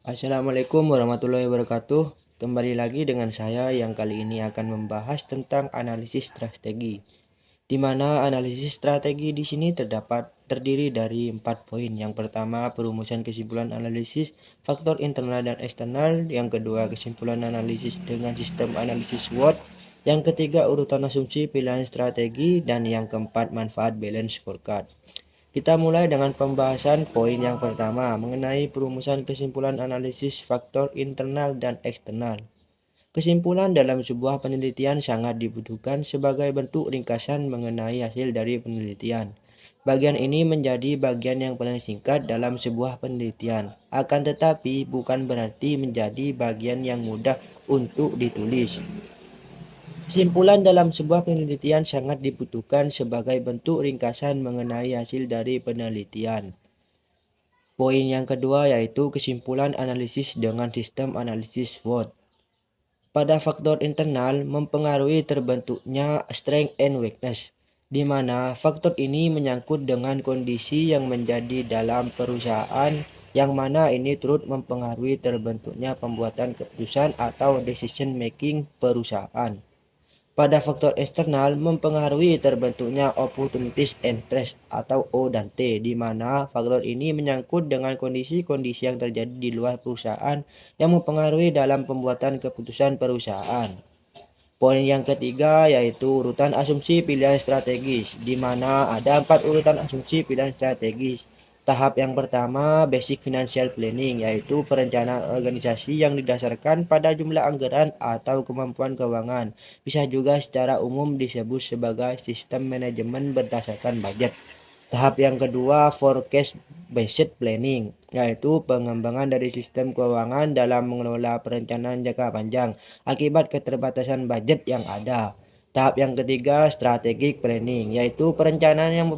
Assalamualaikum warahmatullahi wabarakatuh. Kembali lagi dengan saya yang kali ini akan membahas tentang analisis strategi. Di mana analisis strategi di sini terdiri dari 4 poin. Yang pertama, perumusan kesimpulan analisis, faktor internal dan eksternal. Yang kedua, kesimpulan analisis dengan sistem analisis SWOT. Yang ketiga, urutan asumsi pilihan strategi. Dan yang keempat, manfaat balance scorecard. Kita mulai dengan pembahasan poin yang pertama mengenai perumusan kesimpulan analisis faktor internal dan eksternal. Kesimpulan dalam sebuah penelitian sangat dibutuhkan sebagai bentuk ringkasan mengenai hasil dari penelitian. Bagian ini menjadi bagian yang paling singkat dalam sebuah penelitian, akan tetapi bukan berarti menjadi bagian yang mudah untuk ditulis. Kesimpulan dalam sebuah penelitian sangat dibutuhkan sebagai bentuk ringkasan mengenai hasil dari penelitian. Poin yang kedua yaitu kesimpulan analisis dengan sistem analisis SWOT. Pada faktor internal mempengaruhi terbentuknya strength and weakness, di mana faktor ini menyangkut dengan kondisi yang menjadi dalam perusahaan, yang mana ini turut mempengaruhi terbentuknya pembuatan keputusan atau decision making perusahaan. Pada faktor eksternal mempengaruhi terbentuknya opportunities and threats atau O dan T, di mana faktor ini menyangkut dengan kondisi-kondisi yang terjadi di luar perusahaan yang mempengaruhi dalam pembuatan keputusan perusahaan. Poin yang ketiga yaitu urutan asumsi pilihan strategis, di mana ada 4 urutan asumsi pilihan strategis. Tahap yang pertama, basic financial planning, yaitu perencanaan organisasi yang didasarkan pada jumlah anggaran atau kemampuan keuangan. Bisa juga secara umum disebut sebagai sistem manajemen berdasarkan budget. Tahap yang kedua, forecast based planning, yaitu pengembangan dari sistem keuangan dalam mengelola perencanaan jangka panjang akibat keterbatasan budget yang ada. Tahap yang ketiga, strategic planning, yaitu perencanaan yang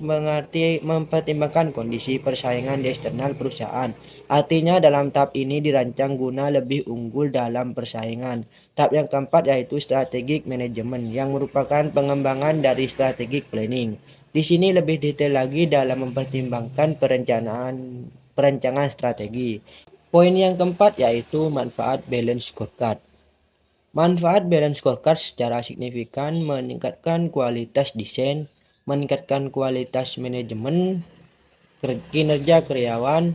mempertimbangkan kondisi persaingan di eksternal perusahaan. Artinya dalam tahap ini dirancang guna lebih unggul dalam persaingan. Tahap yang keempat yaitu strategic management, yang merupakan pengembangan dari strategic planning. Di sini lebih detail lagi dalam mempertimbangkan perencanaan strategi. Poin yang keempat yaitu manfaat balance scorecard. Manfaat balance scorecard secara signifikan meningkatkan kualitas desain, meningkatkan kualitas manajemen, kinerja karyawan.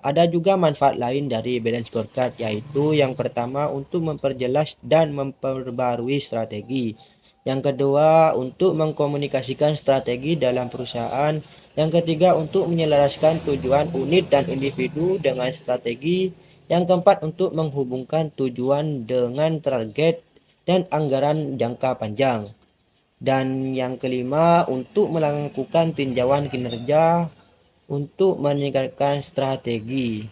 Ada juga manfaat lain dari balance scorecard, yaitu yang pertama untuk memperjelas dan memperbarui strategi. Yang kedua untuk mengkomunikasikan strategi dalam perusahaan. Yang ketiga untuk menyelaraskan tujuan unit dan individu dengan strategi. Yang keempat untuk menghubungkan tujuan dengan target dan anggaran jangka panjang. Dan yang kelima untuk melakukan tinjauan kinerja untuk meningkatkan strategi.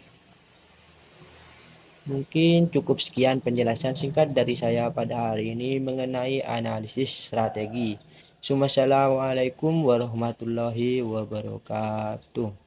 Mungkin cukup sekian penjelasan singkat dari saya pada hari ini mengenai analisis strategi. Wassalamualaikum warahmatullahi wabarakatuh.